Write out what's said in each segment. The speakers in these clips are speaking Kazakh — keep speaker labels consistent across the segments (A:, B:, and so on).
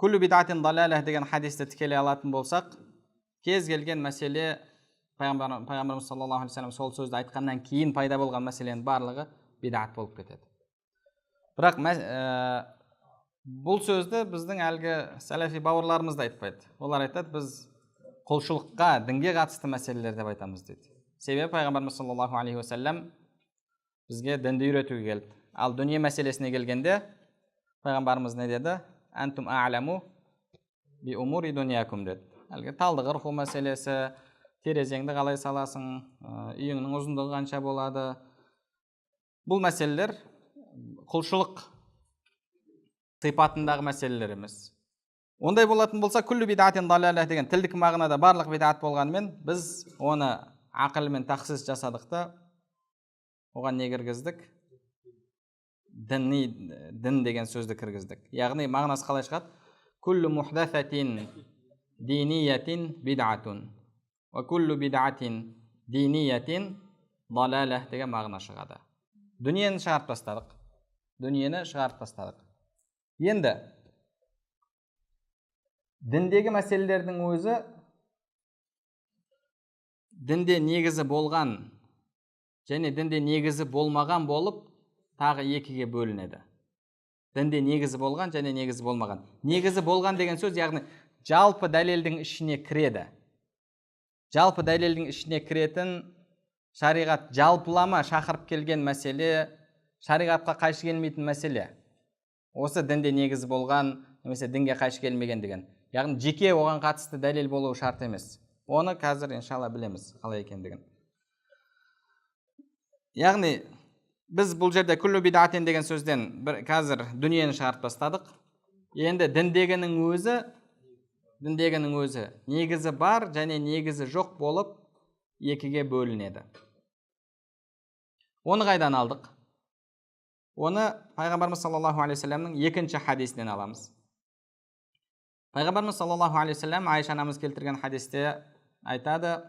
A: Күллі бидатин далалах деген хадисті тікелей алатын болсақ, кез келген мәселе пайғамбарымыз саллаллаху алейхи вассалам сол сөзді айтқаннан кейін пайда болған мәселенің барлығы бидат болып кетеді. Бірақ бұл сөзді біздің әлгі сәләфи бауырларымыз да айтпайды. Олар айтады, біз құлшылыққа, дінге қатысты мәселелер деп айтамыз дейді. Себебі пайғамбарымыз саллаллаху алейхи вассалам бізге дінді үйретуге келді. Ал дүние мәселесіне келгенде пайғамбарымыз не деді? Антум а'ламу би умури дуниякум деді. Әлгі талдықыр қу мәселесі, терезеңді қалай саласың, үйіңнің ұзындығы қанша болады. Бұл мәселелер құлшылық сипатындағы мәселелер емес. Ондай болатын болса, күллі бидатин далалах деген тілдік мағынада барлық бидат болғанымен, біз оны ақылмен тақсис жасадық та, оған не кіргіздік? Дін деген сөзді кіргіздік. Яғни мағынасы қалай шығады? Күллі мухдасатин диниятин бидатун. Ва күллі бидатин диниятин далалах деген мағына шығады. Дүниені шығарып тастадық. Енді діндегі мәселелердің өзі дінде негізі болған және дінде негізі болмаған болып тағы екіге бөлінеді. Дінде негізі болған және негізі болмаған. Негізі болған деген сөз, яғни жалпы дәлелдің ішіне кіреді. Жалпы дәлелдің ішіне кіретін шариғат жалпылама шақырып келген мәселе, шариғатқа қайшы келмейтін мәселе. Осы дінде негізі болған, немесе дінге қайшы келмеген деген. Яғни жеке оған қатысты дәлел болуы шарт емес. Оны қазір иншалла білеміз қалай екендігін. Яғни біз бұл жерде күллі бидатин деген сөзден қазір дүниені шығарып бастадық. Енді діндегінің өзі негізі бар және негізі жоқ болып екіге бөлінеді. Оны қайдан алдық? Оны пайғамбарымыз саллаллаху алейхи вассаламның екінші хадисінен аламыз. Пайғамбарымыз саллаллаху алейхи вассалам Айша анамыз келтірген хадисте айтады: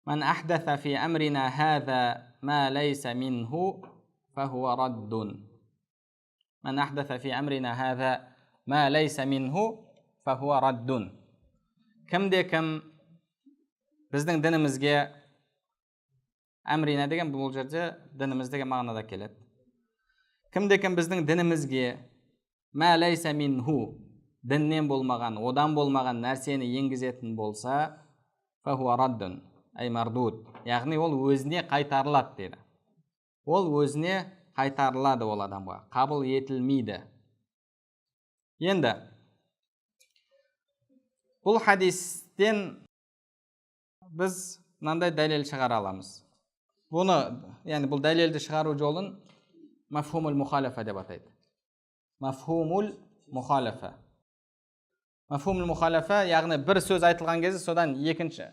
A: "Ман ахдаса фи амрина хаза ма лайса минху фахуа раддун." Ман ахдаса фи амрина хаза ма лайса минху фахуа раддун. Кім біздің дінімізге, әмрина деген бұл жерде дініміз деген мағынада келеді. Кім біздің дінімізге ма лайса минху, діннен болмаған, одан болмаған нәрсені енгізетін болса, фахуа раддун, ай мардуд, яғни ол өзіне қайтарылады деді. Ол өзіне қайтарылады, ол адамға қабыл етілмейді. Енді бұл хадистен біз мынандай дәлел шығара аламыз. Бұны, яғни бұл дәлелді шығару жолын мафхумул мухалафа деп атайды. Мафхумул мухалафа. Мафхумул мухалафа, яғни бір сөз айтылған кезде содан екінші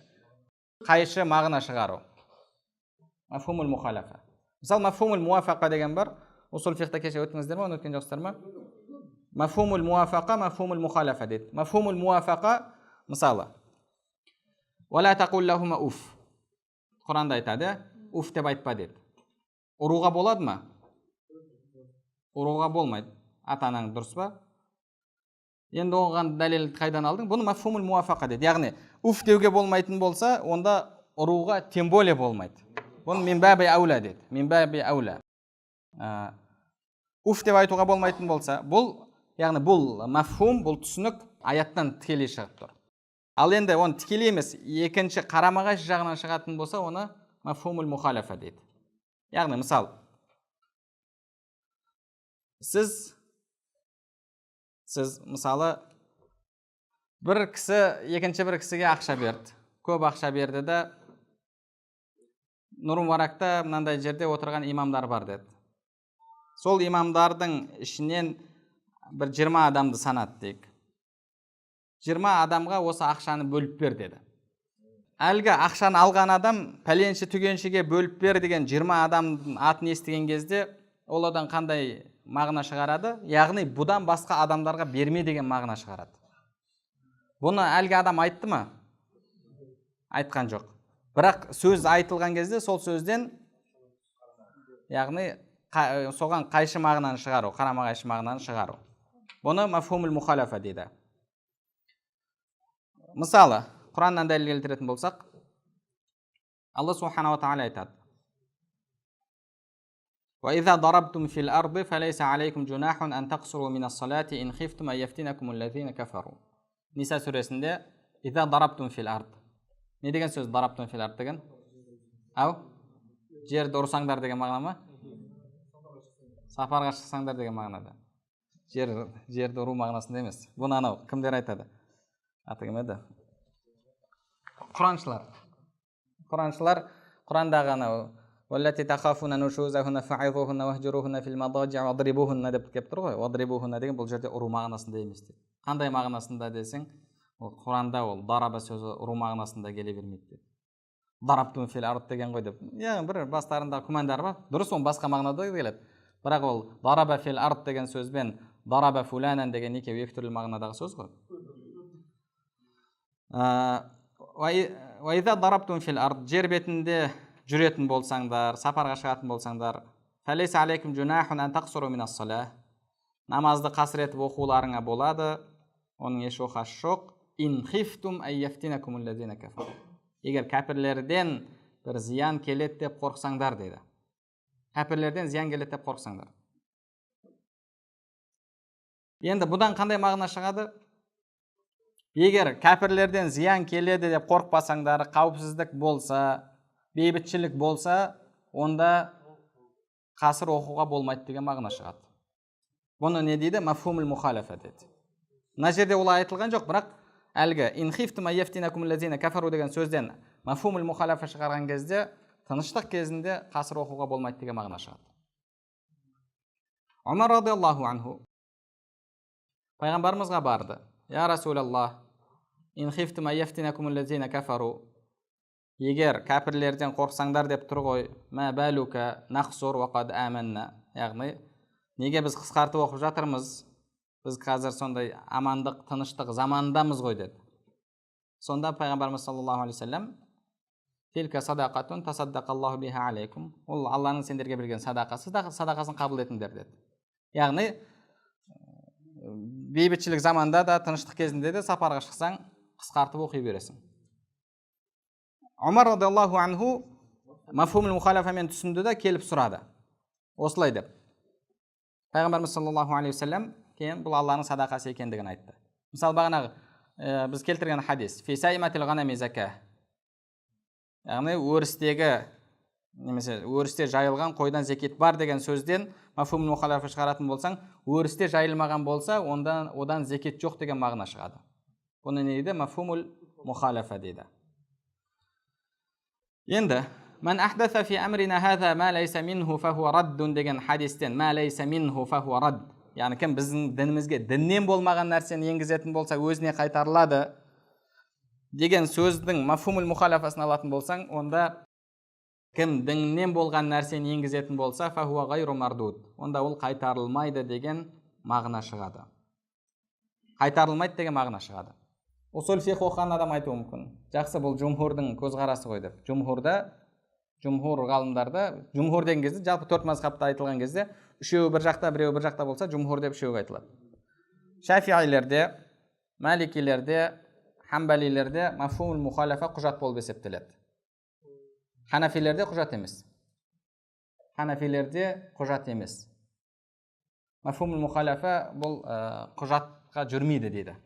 A: қайшы мағына шығару. Мафхумул мухалафа. Мысалы, мафхумул муафақа деген бар. Усул фиқта кеше өттіңіздер ме, оны өткен жоқсыздар ма? Мафхумул муафақа, мафхумул мухалафа дейді. Мафхумул муафақа, мысалы, «Вала тақул лахума уф». Құранда айтады, уф деп айтпа дейді. Ұруға болады ма? Ұруға болмайды. Ата-анаң дұрыс па? Енді оған дәлел қайдан алдың? Бұны мафхумул муафақа дейді. Яғни, уф деуге болмайтын болса, онда ұруға тем более болмайды. Бұны мен бәбі әула дейді. Мен бәбі әула. Уф деп айтуға болмайтын болса, бұл, яғни бұл мафхум, бұл түсінік аяттан тікелей шығып тұр. Ал енді оны тікелей емес, екінші қарама-қайшы жағынан шығатын болса, оны мафхумул мухалафа дейді. Яғни, мысал, сіз мысалы бір кісі екінші бір кісіге ақша берді. Көп ақша берді да, Нұр Мубаракта мынандай жерде отырған имамдар бар деді. Сол имамдардың ішінен бір 20 адамды санады дейік. 20 адамға осы ақшаны бөліп бер деді. Әлгі ақшаны алған адам пәленші түгеншіге бөліп бер деген 20 адамның атын естіген кезде ол одан қандай мағына шығарады? Яғни бұдан басқа адамдарға берме деген мағына шығарады. Бұны әлгі адам айтты ма? Айтқан жоқ. Бірақ сөз айтылған кезде сол сөзден, яғни соған қайшы мағынаны шығару, қарама қайшы мағынаны шығару. Бұны мафхумул мухалафа дейді. Мысалы, Құраннан дәлел келтіретін болсақ, Алла субханала тағала айтады: وَإِذَا ضَرَبْتُمْ فِي الْأَرْضِ فَلَيْسَ عَلَيْكُمْ جُنَاحٌ أَن تَقْصُرُوا مِنَ الصَّلَاةِ إِنْ خِفْتُمْ أَن يَفْتِنَكُمُ الَّذِينَ كَفَرُوا. Ниса сүресінде إِذَا ضَرَبْتُمْ فِي الْأَرْضِ. Не деген сөз ضَرَبْتُمْ فِي الْأَرْض деген? Ау? Жерді ұрсаңдар деген мағына ма? Сапарға шықсаңдар деген мағынада. Жерді ұру мағынасында емес. Бұны анау кімдер айтады? Аты кім еді? Құраншылар. Құрандағы анау والتي تخافون نشوزهن فعظوهن واهجروهن في المضاجع واضربوهن деп келіп тұр ғой. واضربوهن деген бұл жерде ұру мағынасында емес дейді. Қандай мағынасында десең, ол Құранда ол дараба сөзі ұру мағынасында келе бермейді дейді. Дараптум фил ард деген ғой деп. Яғни бір бастарында күмәндар бар. Дұрыс, ол басқа мағынада келеді. Бірақ ол дараба фил ард деген сөзбен дараба фуланан деген екеуі екі түрлі мағынадағы сөз ғой. وَإِذَا ضَرَبْتُمْ فِي الْأَرْضِ жер бетінде жүретін болсаңдар, сапарға шығатын болсаңдар, فَلَيْسَ عَلَيْكُمْ جُنَاحٌ أَن تَقْصُرُوا مِنَ الصَّلَاةِ намазды қасыретіп оқуларыңа болады, оның еш оқасы жоқ. إِنْ خِفْتُمْ أَن يَفْتِنَكُمُ الَّذِينَ كَفَرُوا егер кәпірлерден бір зиян келеді деп қорықсаңдар дейді. Кәпірлерден зиян келеді деп қорықсаңдар. Енді бұдан қандай мағына шығады? Егер кәпірлерден зиян келеді деп қорықпасаңдар, қауіпсіздік болса, бейбітшілік болса, онда қасыр оқуға болмайды деген мағына шығады. Бұны не дейді? Мафхумул мухалафа дейді. Мына жерде олай айтылған жоқ, бірақ әлгі ин хифтум ан яфтинакум лазина кафару деген сөзден мафхумул мухалафа шығарған кезде тыныштық кезінде қасыр оқуға болмайды деген мағына шығады. Умар радиаллаху анху пайғамбарымызға барды: Я Расулаллах, ин хифтум ан яфтинакум лазина кафару егер кәпірлерден қорықсаңдар деп тұр ғой, мә бәлука нақсур вақад әмәнна, яғни неге біз қысқартып оқып жатырмыз, біз қазір сондай амандық, тыныштық заманындамыз ғой деді. Сонда пайғамбарымыз саллаллаху алейхи вассалам: Тилка садақатун тасаддақаллаху биха алейкум, ол Алланың сендерге берген садақасы, садақасын қабыл етіңдер деді. Яғни бейбітшілік заманда да, тыныштық кезінде де сапарға шықсаң қысқартып оқи бересің. Умар радиаллаху анху мафхумул мухалафамен түсінді да келіп сұрады. Осылай деп. Пайғамбарымыз саллаллаху алейхи вассалам кейін бұл Алланың садақасы екендігін айтты. Мысалы бағанағы біз келтірген хадис фи сайматил ғанами зака, яғни өрістегі немесе өрісте жайылған қойдан зекет бар деген сөзден мафхумул мухалафа шығаратын болсаң, өрісте жайылмаған болса, одан зекет жоқ деген мағына шығады. Бұны не дейді? Мафхумул мухалафа дейді. Енді Мән ахдаса фи амрина хаза ма лайса минху фахуа раддун деген хадистен ма лайса минху фахуа рад, яғни кім біздің дінімізге діннен болмаған нәрсені енгізетін болса өзіне қайтарылады деген сөздің мафхумул мухалафасын алатын болсаң, онда кім діннен болған нәрсені енгізетін болса фахуа гайру мардуд, онда ол қайтарылмайды деген мағына шығады. Қайтарылмайды деген мағына шығады. Усул фиқ оқыған адам айтуы мүмкін: жақсы, бұл жумхурдың көзқарасы ғой деп. Жумхур ғалымдарда, жумхур деген кезде жалпы төрт мазхабта айтылған кезде үшеуі бір жақта, біреуі бір жақта болса, жумхур деп үшеуі айтылады. Шафиилерде, маликилерде, хамбалилерде мафхумул мухалафа құжат болып есептеледі. Ханафилерде құжат емес. Мафхумул мухалафа бұл құжатқа жүрмейді дейді.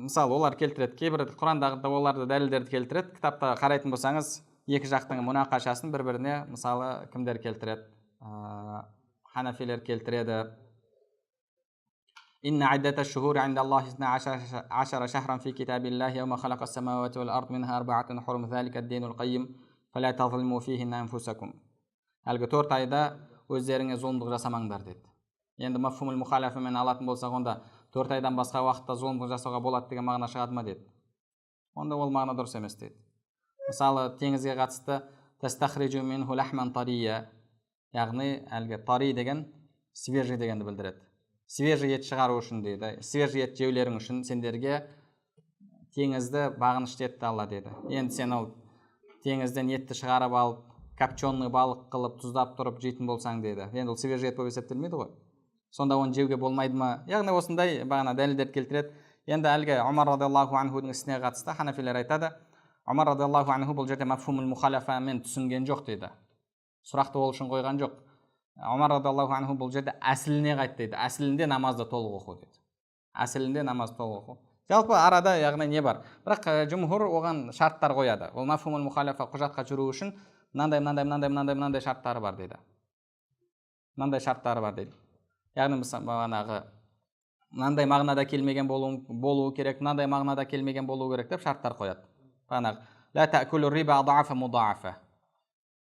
A: Мысалы, олар келтіреді, кейбір Құрандағы оларды дәлелдерді келтіреді. Кітапта қарайтын болсаңыз, екі жақтың мұнақашасын бір-біріне, мысалы, кімдер келтіреді? Ханафилер келтіреді. Инна иддата шухури инда Аллахи 12 шахран фи китабиллахи яума халақа ас-самавати вал ард минха арбаатун хурум залика ад-динул qayyim фала тазлиму фихинна анфусакум. Әлгі 4 айда өздеріңе зұлымдық жасамаңдар деді. Енді мафхумул мухалафамен алатын болсақ, онда 4 айдан басқа уақытта зұлымдық жасауға болады деген мағына шығады ма деді. Онда ол мағына дұрыс емес деді. Мысалы, теңізге қатысты тастахриджу минху лахман тария, яғни әлгі тари деген свежий дегенді білдіреді. Свежий ет шығару үшін дейді. Свежий ет жеулерің үшін сендерге теңізді бағынышты етті Алла деді. Енді сен ол теңізден етті шығарып алып, копченый балық қылып тұздап тұрып жейтін болсаң деді. Енді ол свежий ет болып есептелмейді ғой. Сонда оны жеуге болмайды ма? Яғни осындай бағана дәлелдер келтіреді. Енді әлгі Омар радиаллаху анхудың ісіне қатысты ханафилер айтады, Омар радиаллаху анху бұл жерде мафхумул мухалафамен түсінген жоқ дейді. Сұрақты ол үшін қойған жоқ. Омар радиаллаху анху бұл жерде әсіліне қайтты дейді. Әсілінде намазды толық оқу дейді. Әсілінде намазды толық оқу. Жалпы арада яғни не бар? Бірақ жумһур оған шарттар қояды. Ол мафхумул мухалафа құжатқа жүру үшін мынандай шарттары бар дейді. Мынандай шарттары бар дейді. Яғни бағанағы мынандай мағынада келмеген болуы керек, мынандай мағынада келмеген болуы керек деп шарттар қояды. Бағанағы ла таъкулу риба адафа мудафа.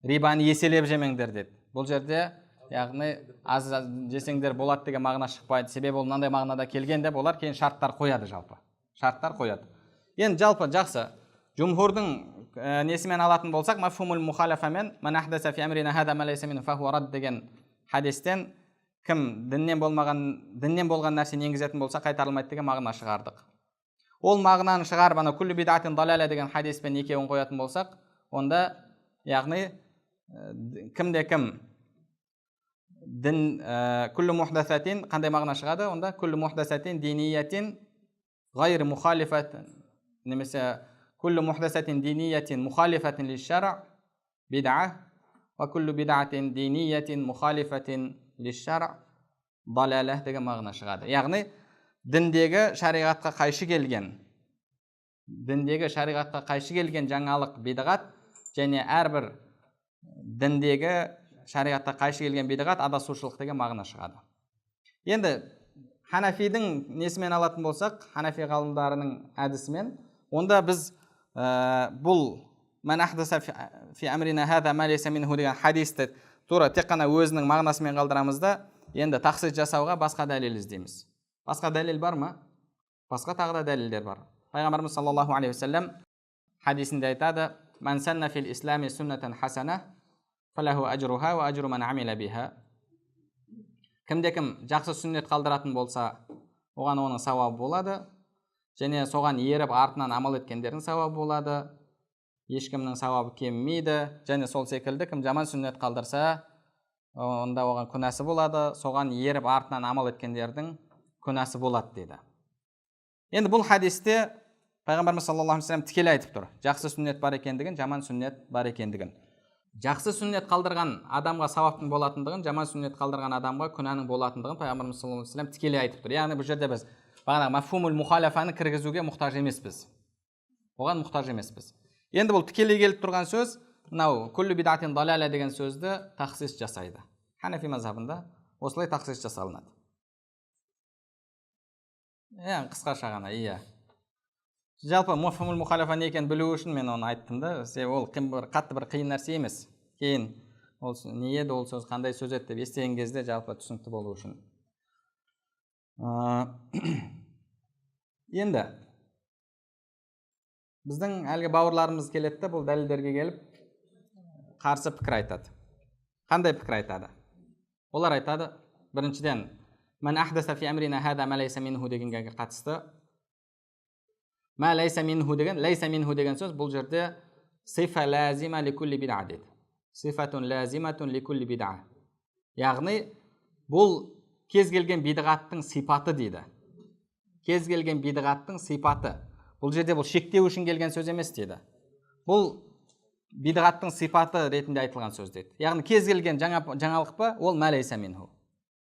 A: Рибаны еселеп жемеңдер деді. Бұл жерде яғни аз жесеңдер болады деген мағына шықпайды. Себебі ол мынандай мағынада келген деп олар кейін шарттар қояды жалпы. Шарттар қояды. Енді жалпы жақсы. Жумһурдың несімен алатын болсақ, мафхумул мухалафамен ман ахдаса фи амрина хада ма лайса минху фахуа рад деген хадистен кім діннен болған нәрсені енгізетін болса қайтарылмайды деген мағына шығардық. Ол мағынаны шығарып ана күллі бидатин далаля деген хадиспен екеуін қоятын болсақ, онда яғни кімде кім дін күллі мухдасатин қандай мағына шығады? Онда күллі мухдасатин диниятин ғайр мухалифатин, немесе күллі мухдасатин диниятин мухалифатин лиш-шаръ бид'a ва күллі бид'атин диниятин мухалифатин лиш-шаръ далаля деген мағына шығады. Яғни діндегі шариғатқа қайшы келген жаңалық бидғат және әрбір діндегі шариғатқа қайшы келген бидғат адасушылық деген мағына шығады. Енді ханафидің несімен алатын болсақ, ханафи ғалымдарының әдісімен, онда біз бұл ман ахдаса фи амрина хаза ма лайса минху деген хадисті тура тек қана өзінің мағынасымен қалдырамыз да, енді тахсис жасауға басқа дәлел іздейміз. Басқа дәлел бар ма? Басқа тағы да дәлелдер бар. Пайғамбарымыз саллаллаху алейхи вассалам хадисінде айтады: "Ман санна фил ислами суннатан хасана фалаху ажруха ва ажру ман амила биха." Кімде-кім жақсы сүннет қалдыратын болса, оған оның сауабы болады, және соған еріп артынан амал еткендердің сауабы болады. Ешкімнің сауабы кеммейді, және сол секілді кім жаман сүннет қалдырса, онда оған күнәсі болады, соған еріп артынан амал еткендердің күнәсі болады дейді. Енді бұл хадисте Пайғамбарымыз саллаллаху алейхи вассалам тікелей айтып тұр. Жақсы сүннет бар екендігін, жаман сүннет бар екендігін. Жақсы сүннет қалдырған адамға сауаптың болатындығын, жаман сүннет қалдырған адамға күнәнің болатындығын Пайғамбарымыз саллаллаху алейхи вассалам тікелей айтып тұр. Яғни бұл жерде біз бағана мафхумул мухалафаны кіргізуге мұқтаж емеспіз. Оған мұқтаж емеспіз. Енді бұл тікелей келіп тұрған сөз, мынау күллі бидатин далаля деген сөзді тахсис жасайды. Ханафи мазхабында осылай тахсис жасалынады. Қысқаша ғана, иә. Жалпы мафхумул мухалафа не екенін білу үшін мен оны айттым да, ол қатты бір қиын нәрсе емес. Кейін ол не еді, ол сөз қандай сөз еді деп естіген кезде жалпы түсінікті болу үшін. Енді біздің әлгі бауырларымыз келеді, бұл дәлелдерге келіп қарсы пікір айтады. Қандай пікір айтады? Олар айтады, біріншіден, ман ахдаса фи амрина хаза ма лайса минху дегенге қатысты. Ма лайса минху деген сөз бұл жерде сифа лазима ли кулли бид'a дейді. Сифатун лазиматун ли кулли бид'a. Яғни бұл кез келген бидғаттың сипаты дейді. Кез келген бидғаттың сипаты. Бұл жерде бұл шектеу үшін келген сөз емес дейді. Бұл бидғаттың сипаты ретінде айтылған сөз дейді. Яғни кез келген жаңалық па, ол ма лайса минху.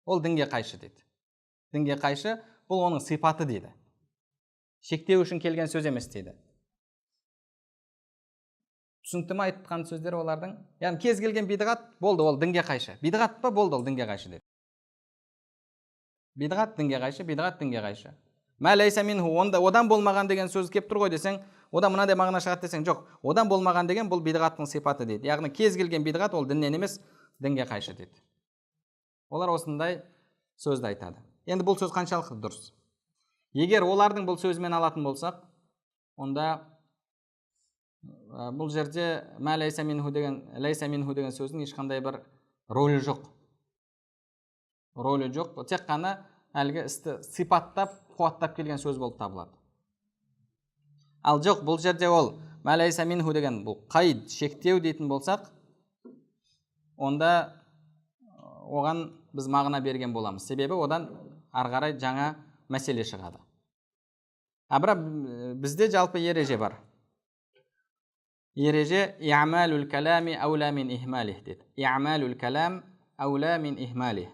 A: Ол дінге қайшы дейді. Дінге қайшы, бұл оның сипаты дейді. Шектеу үшін келген сөз емес дейді. Түсінікті ме айтқан сөздер олардың? Яғни кез келген бидғат болды, ол дінге қайшы. Бидғат па, болды, ол дінге қайшы дейді. Бидғат дінге қайшы, бидғат дінге қайшы. Ма лайса минху, одан болмаған деген сөз кеп тұр ғой десең, одан мынандай мағына шығады десең, жоқ. Одан болмаған деген бұл бидғаттың сипаты дейді. Яғни кез келген бидғат ол діннен емес, дінге қайшы дейді. Олар осындай сөзді айтады. Енді бұл сөз қаншалықты дұрыс? Егер олардың бұл сөзімен алатын болсақ, онда бұл жерде ма лайса минху деген сөздің ешқандай бір рөлі жоқ. Рөлі жоқ. Тек қана әлгі істі сипаттап, қуаттап келген сөз болып табылады. Ал жоқ, бұл жерде ол ма лайса минху деген бұл қайд, шектеу дейтін болсақ, онда оған біз мағына берген боламыз. Себебі одан ары қарай жаңа мәселе шығады. Бірақ бізде жалпы ереже бар. Ереже иъмалул калами аула мин ихмалих дейді. Иъмалул калам аула мин ихмалих.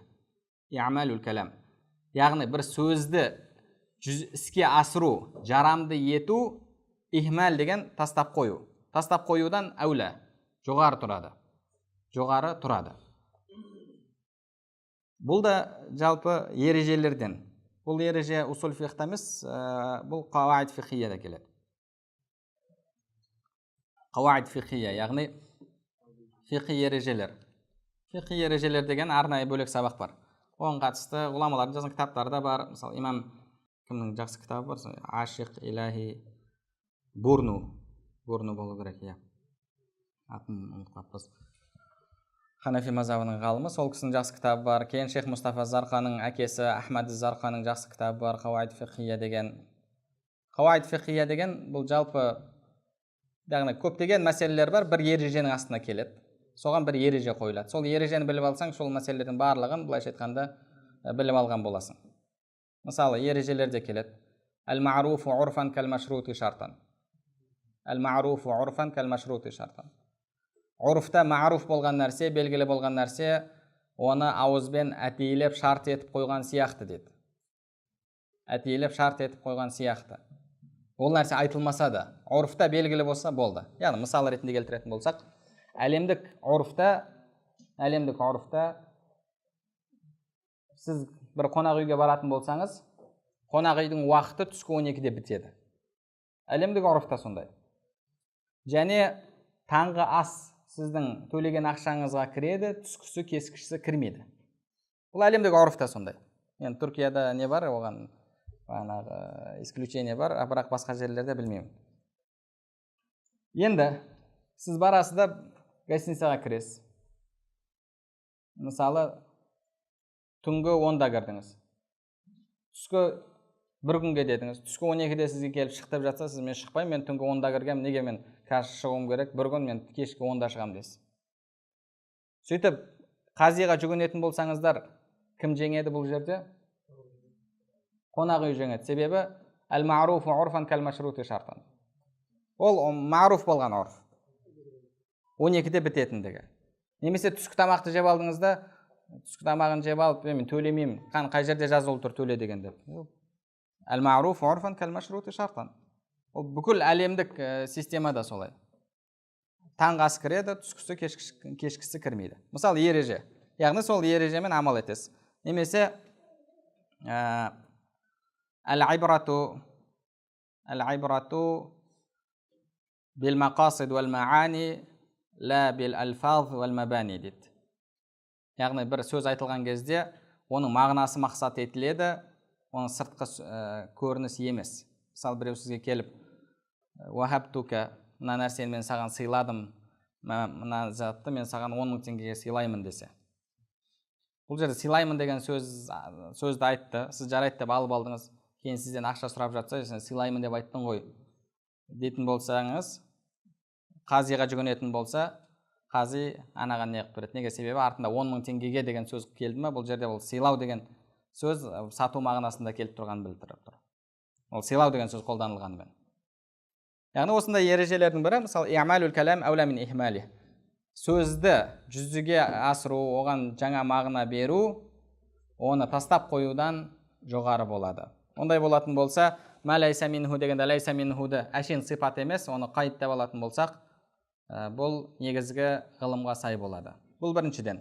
A: Иъмалул калам. Яғни бір сөзді іске асыру, жарамды ету, ихмал деген тастап қою. Тастап қоюдан аула, жоғары тұрады. Бұл да жалпы ережелерден. Бұл ереже усул фиқта емес, бұл қауаид фиқияда келеді. Қауаид фиқия, яғни фиқи ережелер. Фиқи ережелер деген арнайы бөлек сабақ бар. Оған қатысты ғұламалардың жазған кітаптарда бар. Мысалы, имам кімнің жақсы кітабы бар? Ашиқ илахи Бурну болу керек, иә. Атын ұмытқаппыз. Ханафи мазхабының ғалымы, сол кісінің жақсы кітабы бар. Кейін Шейх Мустафа Зарқаның әкесі Ахмад Зарқаның жақсы кітабы бар, Қауаид фиқия деген. Қауаид фиқия деген бұл жалпы яғни көптеген мәселелер бар, бір ереженің астына келеді. Соған бір ереже қойылады. Сол ережені біліп алсаң, сол мәселелердің барлығын былайша айтқанда біліп алған боласың. Мысалы, ережелерде келеді. Әл-ма'руфу урфан кәл-машрути шартан. Әл-ма'руфу урфан кәл-машрути шартан. Урфта ма'руф болған нәрсе, белгілі болған нәрсе, оны ауызбен әтейлеп шарт етіп қойған сияқты дейді. Әтейлеп шарт етіп қойған сияқты. Ол нәрсе айтылмаса да, урфта белгілі болса болды. Яғни мысал ретінде келтіретін болсақ, әлемдік урфта сіз бір қонақ үйге баратын болсаңыз, қонақ үйдің уақыты түскі 12-де бітеді. Әлемдік урфта сондай. Және таңғы ас сіздің төлеген ақшаңызға кіреді, түскісі, кескішісі кірмейді. Бұл әлемдік урфта сондай. Енді Түркияда не бар, оған исключение бар, бірақ басқа жерлерде білмеймін. Енді сіз барасыз да гостиницаға кіресіз. Мысалы, түнгі 10-да кірдіңіз. Түскі бір күнге дедіңіз. Түскі 12-де сізге келіп шықтып жатса, сіз мен шықпаймын, мен түнгі 10-да кіргем, неге мен қазір шығуым керек, бір күн мен кешкі 10-да шығам дейсіз. Сөйтіп, қазиға жүгінетін болсаңыздар, кім жеңеді бұл жерде? Қонақ үй жеңеді. Себебі әл-ма'руфу урфан кәл-машрути шартан. Ол ма'руф болған урф. 12-де бітетіндігі. Немесе түскі тамақты жеп алдыңызда, түскі тамағын жеп алып, мен төлемеймін. Қай жерде жазылып тұр төле деген деп. Әл-ма'руфу урфан кәл-машрути шартан. Ол бүкіл әлемдік системада солай. Таңғы ас кіреді, түскісі, кешкісі кірмейді. Мысалы, ереже. Яғни сол ережемен амал етесіз. Немесе әл-айбрату бил-мақасид вәл-маани ла бил-алфаз вәл-мабани дейді. Яғни бір сөз айтылған кезде оның мағынасы мақсат етіледі, оның сыртқы көрініс емес. Мысалы, біреу сізге келіп, уахабтука, мына нәрсені мен саған сыйладым, мына затты мен саған 10 000 теңгеге сыйлаймын десе. Бұл жерде сыйлаймын деген сөзді айтты, сіз жарайды деп алып алдыңыз, кейін сізден ақша сұрап жатса, сен сыйлаймын деп айттың ғой дейтін болсаңыз, қазиға жүгінетін болса, қази анаған не қып береді. Неге? Себебі артында 10 000 теңгеге деген сөз келді ме, бұл жерде ол сыйлау деген сөз сату мағынасында келіп тұрған білдіріп тұр. Ол сыйлау деген сөз қолданылғанымен. Яғни осындай ережелердің бірі, мысалы, иъмалул калам аула мин ихмали. Сөзді жүзеге асыру, оған жаңа мағына беру, оны тастап қоюдан жоғары болады. Ондай болатын болса, ма лайса минху дегенде лайса минхуды әшейін сипат емес, оны қайт деп алатын болсақ, бұл негізгі ғылымға сай болады. Бұл біріншіден.